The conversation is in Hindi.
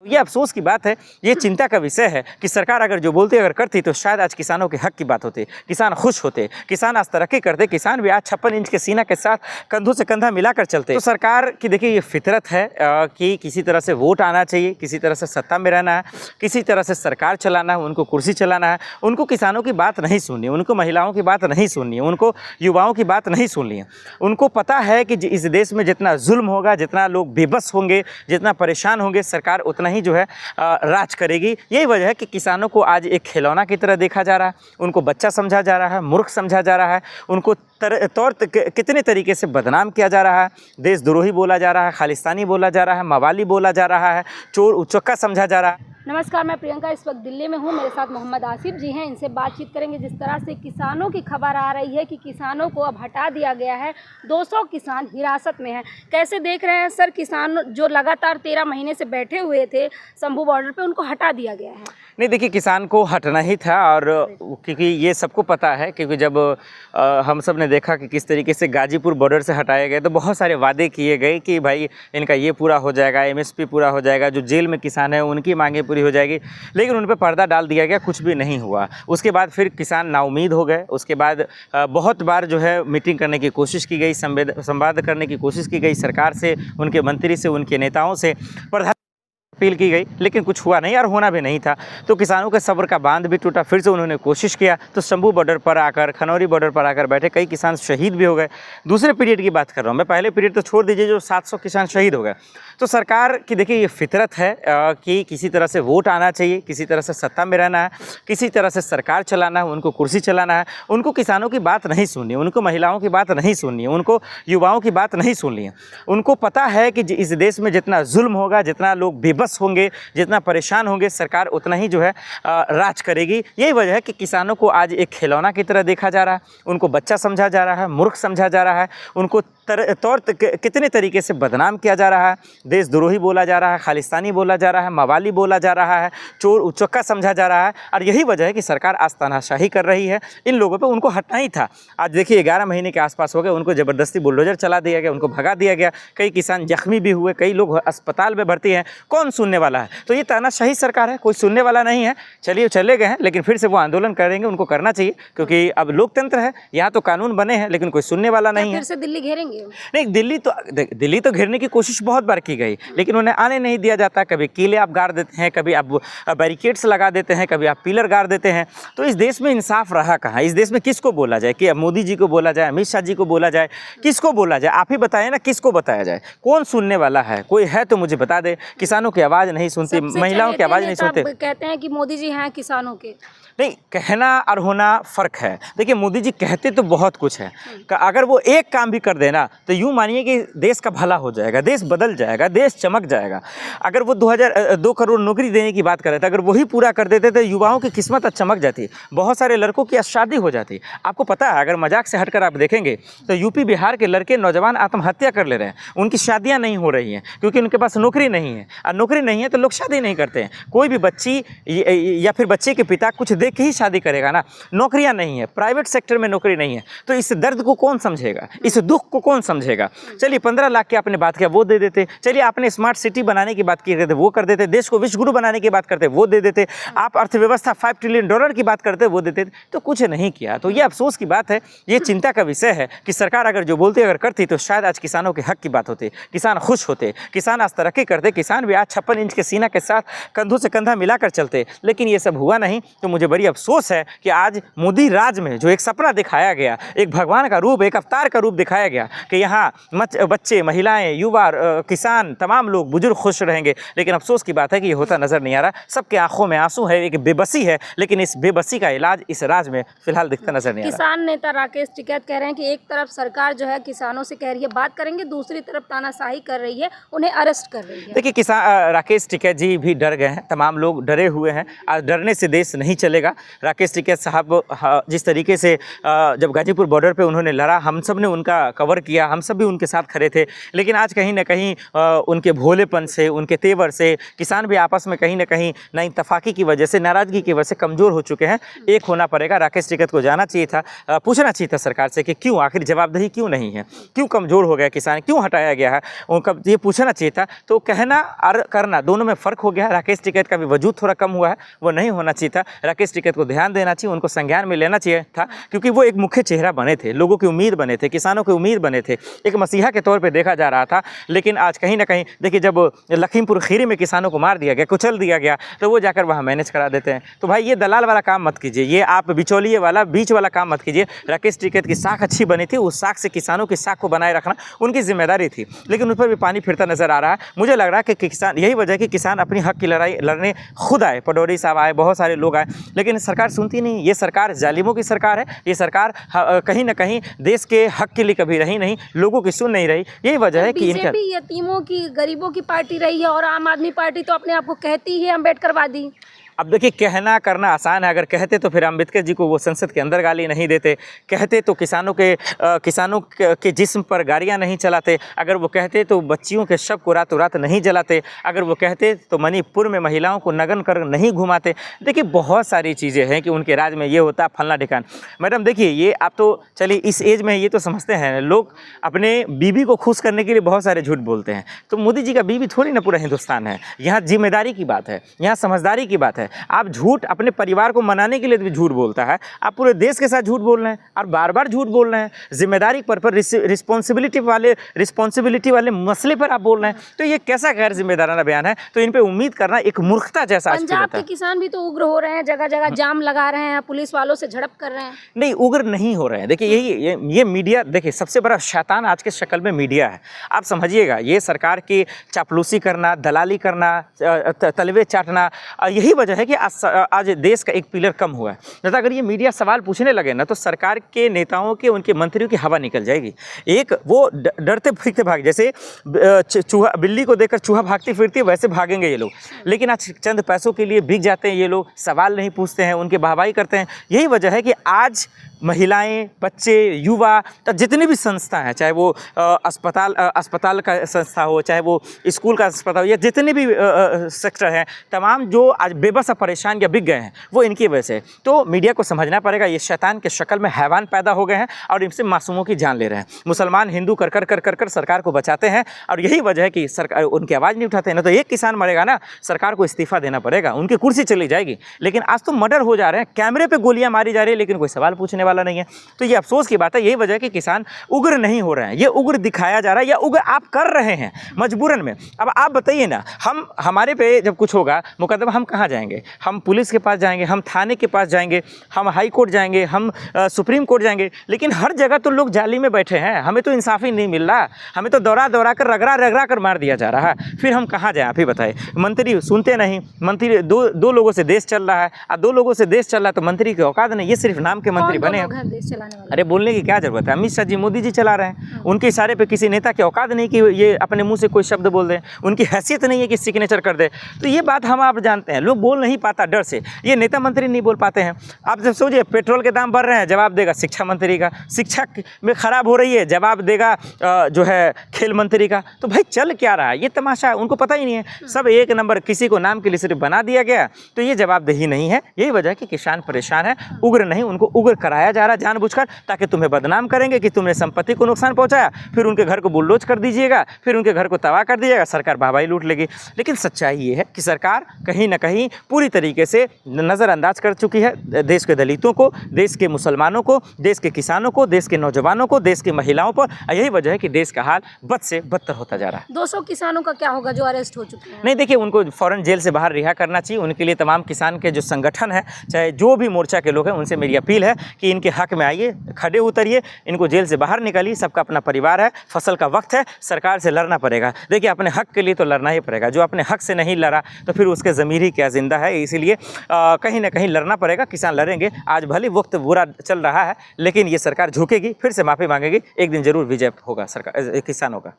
ये अफसोस की बात है, ये चिंता का विषय है कि सरकार अगर जो बोलती अगर करती तो शायद आज किसानों के हक की बात होती, किसान खुश होते, किसान आज तरक्की करते, किसान भी आज 56 इंच के सीना के साथ कंधों से कंधा मिलाकर चलते। तो सरकार की देखिए ये फितरत है कि किसी तरह से वोट आना चाहिए, किसी तरह से सत्ता में रहना है, किसी तरह से सरकार चलाना है, उनको कुर्सी चलाना है। उनको किसानों की बात नहीं सुननी, उनको महिलाओं की बात नहीं सुननी है, उनको युवाओं की बात नहीं सुननी है। उनको पता है कि इस देश में जितना जुल्म होगा, जितना लोग बेबस होंगे, जितना परेशान होंगे, सरकार उतना ही जो है राज करेगी। यही वजह है कि किसानों को आज एक खिलौना की तरह देखा जा रहा है, उनको बच्चा समझा जा रहा है, मूर्ख समझा जा रहा है, उनको कितने तरीके से बदनाम किया जा रहा है, देशद्रोही बोला जा रहा है, खालिस्तानी बोला जा रहा है, मवाली बोला जा रहा है, चोर उचक्का समझा जा रहा है। नमस्कार, मैं प्रियंका इस वक्त दिल्ली में हूँ। मेरे साथ मोहम्मद आसिफ जी हैं, इनसे बातचीत करेंगे। जिस तरह से किसानों की खबर आ रही है कि किसानों को अब हटा दिया गया है, 200 किसान हिरासत में हैं, कैसे देख रहे हैं सर? किसान जो लगातार 13 महीने से बैठे हुए थे शंभू बॉर्डर पे, उनको हटा दिया गया है। नहीं देखिए, किसान को हटना ही था, और क्योंकि ये सबको पता है, क्योंकि जब हम सब ने देखा कि किस तरीके से गाजीपुर बॉर्डर से हटाए गए तो बहुत सारे वादे किए गए कि भाई इनका ये पूरा हो जाएगा, MSP पूरा हो जाएगा, जो जेल में किसान है उनकी मांगें पूरी हो जाएगी, लेकिन उन पर पर्दा डाल दिया गया, कुछ भी नहीं हुआ। उसके बाद फिर किसान नाउमीद हो गए। उसके बाद बहुत बार जो है मीटिंग करने की कोशिश की गई, संवाद करने की कोशिश की गई सरकार से, उनके मंत्री से, उनके नेताओं से, अपील की गई, लेकिन कुछ हुआ नहीं और होना भी नहीं था। तो किसानों के सब्र का बांध भी टूटा। फिर से उन्होंने कोशिश किया तो शंभू बॉर्डर पर आकर, खनौरी बॉर्डर पर आकर बैठे कई किसान शहीद भी हो गए। दूसरे पीरियड की बात कर रहा हूँ मैं, पहले पीरियड तो छोड़ दीजिए, जो 700 किसान शहीद हो गए। तो सरकार की देखिए ये फितरत है कि किसी तरह से वोट आना चाहिए, किसी तरह से सत्ता में रहना है, किसी तरह से सरकार चलाना है, उनको कुर्सी चलाना है। उनको किसानों की बात नहीं सुननी है, उनको महिलाओं की बात नहीं सुननी है, उनको युवाओं की बात नहीं सुननी है। उनको पता है कि इस देश में जितना जुल्म होगा, जितना लोग बेबस होंगे, जितना परेशान होंगे, सरकार उतना ही जो है राज करेगी। यही वजह है कि किसानों को आज एक खिलौना की तरह देखा जा रहा है, उनको बच्चा समझा जा रहा है, मूर्ख समझा जा रहा है, उनको कितने तरीके से बदनाम किया जा रहा है, देशद्रोही बोला जा रहा है, खालिस्तानी बोला जा रहा है, मवाली बोला जा रहा है, चोर उचक्का समझा जा रहा है। और यही वजह है कि सरकार आज तानाशाही कर रही है इन लोगों पे। उनको हटना ही था। आज देखिए 11 महीने के आसपास हो गए, उनको ज़बरदस्ती बुलडोजर चला दिया गया, उनको भगा दिया गया, कई किसान जख्मी भी हुए, कई लोग अस्पताल में भर्ती हैं। कौन सुनने वाला है? तो ये तानाशाही सरकार है, कोई सुनने वाला नहीं है। चलिए चले गए हैं, लेकिन फिर से वो आंदोलन करेंगे, उनको करना चाहिए, क्योंकि अब लोकतंत्र है, यहाँ तो कानून बने हैं, लेकिन कोई सुनने वाला नहीं है। फिर से दिल्ली घेरेंगे? नहीं, दिल्ली तो घेरने की कोशिश बहुत बार की गई, लेकिन उन्हें आने नहीं दिया जाता। कभी किले आप गाड़ देते हैं, कभी आप बैरिकेड्स लगा देते हैं, कभी आप पिलर गाड़ देते हैं। तो इस देश में इंसाफ रहा कहाँ? इस देश में किसको बोला जाए? कि मोदी जी को बोला जाए, अमित शाह जी को बोला जाए, किसको बोला जाए? आप ही बताएं ना, किसको बताया जाए? कौन सुनने वाला है? कोई है तो मुझे बता दे। किसानों की आवाज़ नहीं सुनती, महिलाओं की आवाज़ नहीं सुनते। कहते हैं कि मोदी जी हैं किसानों के। नहीं, कहना और होना फ़र्क है। देखिए, मोदी जी कहते तो बहुत कुछ है, अगर वो एक काम भी कर देना तो यूँ मानिए कि देश का भला हो जाएगा, देश बदल जाएगा, देश चमक जाएगा। अगर वो 2 करोड़ नौकरी देने की बात कर रहे थे, अगर वही पूरा कर देते तो युवाओं की किस्मत आज चमक जाती, बहुत सारे लड़कों की आज शादी हो जाती। आपको पता है, अगर मजाक से हटकर आप देखेंगे तो यूपी बिहार के लड़के नौजवान आत्महत्या कर ले रहे हैं, उनकी शादियाँ नहीं हो रही हैं, क्योंकि उनके पास नौकरी नहीं है। और नौकरी नहीं है तो लोग शादी नहीं करते हैं। कोई भी बच्ची या फिर बच्चे के पिता कुछ देख के ही शादी करेगा ना। नौकरियां नहीं है, प्राइवेट सेक्टर में नौकरी नहीं है, तो इस दर्द को कौन समझेगा, इस दुख को कौन समझेगा? चलिए 15 लाख की आपने बात किया, वो दे देते। चलिए आपने स्मार्ट सिटी बनाने की बात की करते, वो कर देते। देश को विश्व गुरु बनाने की बात करते, वो दे देते। आप अर्थव्यवस्था $5 ट्रिलियन की बात करते, वो देते। तो कुछ नहीं किया। तो ये अफसोस की बात है, ये चिंता का विषय है कि सरकार अगर जो बोलती अगर करती तो शायद आज किसानों के हक की बात होती, किसान खुश होते, किसान आज तरक्की करते, किसान भी आज 56 इंच के सीना के साथ कंधों से कंधा मिलाकर चलते। लेकिन ये सब हुआ नहीं। तो मुझे बड़ी अफसोस है कि आज मोदी राज में जो एक सपना दिखाया गया, एक भगवान का रूप, एक अवतार का रूप दिखाया गया कि यहाँ बच्चे, महिलाएं, युवा, किसान, तमाम लोग, बुजुर्ग खुश रहेंगे, लेकिन अफसोस की बात है कि ये होता नजर नहीं आ रहा। सबके आंखों में आंसू है, एक बेबसी है, लेकिन इस बेबसी का इलाज इस राज में फिलहाल दिखता नजर नहीं आ रहा। किसान नेता राकेश टिकैत कह रहे हैं कि एक तरफ सरकार जो है किसानों से कह रही है बात करेंगे, दूसरी तरफ तानाशाही कर रही है, उन्हें अरेस्ट कर रही है। देखिए, किसान राकेश टिकैत जी भी डर गए हैं, तमाम लोग डरे हुए हैं। आज डरने से देश नहीं चलेगा। राकेश टिकैत साहब जिस तरीके से जब गाजीपुर बॉर्डर पे उन्होंने लड़ा, हम सब ने उनका कवर किया। किया, हम सब भी उनके साथ खड़े थे। लेकिन आज कहीं ना कहीं उनके भोलेपन से, उनके तेवर से किसान भी आपस में कहीं ना कहीं नाइंतफाकी की वजह से, नाराज़गी की वजह से कमज़ोर हो चुके हैं। एक होना पड़ेगा। राकेश टिकैत को जाना चाहिए था, पूछना चाहिए था सरकार से कि क्यों, आखिर जवाबदेही क्यों नहीं है, क्यों कमज़ोर हो गया किसान, क्यों हटाया गया है, उनका ये पूछना चाहिए था। तो कहना और करना दोनों में फ़र्क हो गया है। राकेश टिकैत का भी वजूद थोड़ा कम हुआ है, वो नहीं होना चाहिए था। राकेश टिकैत को ध्यान देना चाहिए, उनको संज्ञान में लेना चाहिए था, क्योंकि वो एक मुख्य चेहरा बने थे, लोगों की उम्मीद बने थे, किसानों की उम्मीद बने थे, एक मसीहा के तौर पे देखा जा रहा था। लेकिन आज कहीं ना कहीं देखिए, जब लखीमपुर खीरी में किसानों को मार दिया गया, कुचल दिया गया, तो वो जाकर वहाँ मैनेज करा देते हैं। तो भाई ये दलाल वाला काम मत कीजिए, ये आप बिचौलिए वाला, बीच वाला काम मत कीजिए। राकेश टिकैत की साख अच्छी बनी थी, उस साख से किसानों की साख को बनाए रखना उनकी जिम्मेदारी थी, लेकिन उस पर भी पानी फिरता नजर आ रहा है। मुझे लग रहा है कि किसान, यही वजह है कि किसान अपनी हक की लड़ाई लड़ने खुद आए, पटौड़ी साहब आए, बहुत सारे लोग आए, लेकिन सरकार सुनती नहीं। ये सरकार जालिमों की सरकार है, ये सरकार कहीं ना कहीं देश के हक के लिए कभी रही नहीं, लोगों की सुन नहीं रही। यही वजह है कि इनका बीजेपी यतीमों की, गरीबों की पार्टी रही है, और आम आदमी पार्टी तो अपने आप को कहती है अम्बेडकरवादी। अब देखिए, कहना करना आसान है, अगर कहते तो फिर अम्बेडकर जी को वो संसद के अंदर गाली नहीं देते, कहते तो किसानों के जिस्म पर गाड़ियाँ नहीं चलाते, अगर वो कहते तो बच्चियों के शव को रातों रात नहीं जलाते, अगर वो कहते तो मणिपुर में महिलाओं को नग्न कर नहीं घुमाते। देखिए, बहुत सारी चीज़ें हैं कि उनके राज में ये होता, फलना ठिकान। मैडम देखिए, ये आप तो चलिए इस एज में ये तो समझते हैं, लोग अपने बीवी को खुश करने के लिए बहुत सारे झूठ बोलते हैं। तो मोदी जी का बीवी थोड़ी ना पूरा हिंदुस्तान है, यहाँ जिम्मेदारी की बात है, यहाँ समझदारी की बात है। आप झूठ अपने परिवार को मनाने के लिए भी झूठ बोलता है, आप पूरे देश के साथ झूठ बोल रहे हैं और बार बार झूठ बोल रहे हैं, जिम्मेदारी पर रिस्पॉन्सिबिलिटी वाले मसले पर आप बोल रहे हैं। तो ये कैसा गैर जिम्मेदाराना बयान है? तो इन पे उम्मीद करना एक मूर्खता जैसा आज पंजाब के किसान भी तो उग्र हो रहे हैं, जगह जगह जाम लगा रहे हैं, पुलिस वालों से झड़प कर रहे हैं। नहीं, उग्र नहीं हो रहे हैं। देखिए, ये मीडिया, देखिए सबसे बड़ा शैतान आज के शक्ल में मीडिया है। आप समझिएगा, ये सरकार की चापलूसी करना, दलाली करना, तलवे चाटना, यही वजह है कि आज देश का एक पिलर कम हुआ है। नहीं तो अगर ये मीडिया सवाल पूछने लगे ना, तो सरकार के नेताओं के, उनके मंत्रियों की हवा निकल जाएगी। एक वो डरते फिरते भाग, जैसे चूहा, बिल्ली को देखकर चूहा भागती फिरती, वैसे भागेंगे ये लोग। लेकिन आज चंद पैसों के लिए बिक जाते हैं ये लोग, सवाल नहीं पूछते हैं, उनके वाहवाही करते हैं। यही वजह है कि आज महिलाएं, बच्चे, युवा, तो जितनी भी संस्था हैं, चाहे वो अस्पताल का संस्था हो, चाहे वो स्कूल का अस्पताल हो, या जितने भी सेक्टर हैं, तमाम जो आज बेबस परेशान या बिक गए हैं, वो इनकी वजह से। तो मीडिया को समझना पड़ेगा, ये शैतान के शक्ल में हैवान पैदा हो गए हैं और इनसे मासूमों की जान ले रहे हैं। मुसलमान हिंदू कर कर सरकार को बचाते हैं, और यही वजह है कि सरकार उनकी आवाज़ नहीं उठाते हैं। ना तो एक किसान मरेगा ना, सरकार को इस्तीफा देना पड़ेगा, उनकी कुर्सी चली जाएगी। लेकिन आज तो मर्डर हो जा रहे हैं, कैमरे पर गोलियाँ मारी जा रही है, लेकिन कोई सवाल पूछने वाला नहीं है। तो ये अफसोस की बात है। यही वजह है कि किसान उग्र नहीं हो रहे हैं, ये उग्र दिखाया जा रहा है, या उग्र आप कर रहे हैं मजबूरन में। अब आप बताइए ना, हमारे पे जब कुछ होगा मुकदमा, हम कहाँ जाएंगे? हम पुलिस के पास जाएंगे, हम थाने के पास जाएंगे, हम हाई कोर्ट जाएंगे, हम सुप्रीम कोर्ट जाएंगे, लेकिन हर जगह तो लोग जाली में बैठे हैं, हमें तो इंसाफी नहीं मिल रहा, हमें तो दौरा कर रगड़ा कर मार दिया जा रहा है। फिर हम कहाँ जाएं? आप ही बताइए। मंत्री सुनते नहीं, मंत्री दो लोगों से देश चल रहा है, और दो लोगों से देश चल रहा है तो मंत्री की औकात नहीं, ये सिर्फ नाम के मंत्री बने हैं। अरे बोलने की क्या जरूरत है? अमित शाह जी, मोदी जी चला रहे हैं, उनके इशारे पे किसी नेता की औकात नहीं कि ये अपने मुंह से कोई शब्द बोल दें, उनकी हैसियत नहीं है कि सिग्नेचर कर दे। तो ये बात हम आप जानते हैं, लोग बोल नहीं पाता डर से, ये नेता मंत्री नहीं बोल पाते हैं। आप जब सोचिए, पेट्रोल के दाम बढ़ रहे हैं, जवाब देगा शिक्षा मंत्री का, शिक्षा में खराब हो रही है, जवाब देगा जो है खेल मंत्री का। तो भाई चल क्या रहा है? ये तमाशा है, उनको पता ही नहीं है, सब एक नंबर, किसी को नाम के लिए सिर्फ बना दिया गया। तो ये जवाबदेही नहीं है। यही वजह है कि किसान परेशान है, उग्र नहीं, उनको उग्र कराया जा रहा है जानबूझकर, ताकि तुम्हें बदनाम करेंगे कि तुमने संपत्ति को नुकसान पहुंचाया, फिर उनके घर को बुलडोज कर दीजिएगा, फिर उनके घर को तबाह कर दीजिएगा, सरकार वाहवाही लूट लेगी। लेकिन सच्चाई ये है कि सरकार कहीं ना कहीं पूरी तरीके से नज़रअंदाज कर चुकी है देश के दलितों को, देश के मुसलमानों को, देश के किसानों को, देश के नौजवानों को, देश की महिलाओं पर। यही वजह है कि देश का हाल बद से बदतर होता जा रहा है। 200 किसानों का क्या होगा जो अरेस्ट हो चुके हैं? नहीं, देखिए, उनको फ़ौरन जेल से बाहर रिहा करना चाहिए। उनके लिए तमाम किसान के जो संगठन है, चाहे जो भी मोर्चा के लोग हैं, उनसे मेरी अपील है कि इनके हक में आइए, खड़े उतरिए, इनको जेल से बाहर निकालिए। सबका अपना परिवार है, फसल का वक्त है, सरकार से लड़ना पड़ेगा। देखिए, अपने हक के लिए तो लड़ना ही पड़ेगा। जो अपने हक से नहीं लड़ा तो फिर उसके ज़मीर ही क्या ज़िंदा है। इसीलिए कहीं ना कहीं लड़ना पड़ेगा, किसान लड़ेंगे। आज भले वक्त बुरा चल रहा है, लेकिन ये सरकार झुकेगी, फिर से माफ़ी मांगेगी, एक दिन ज़रूर विजय होगा सरकार किसानों का।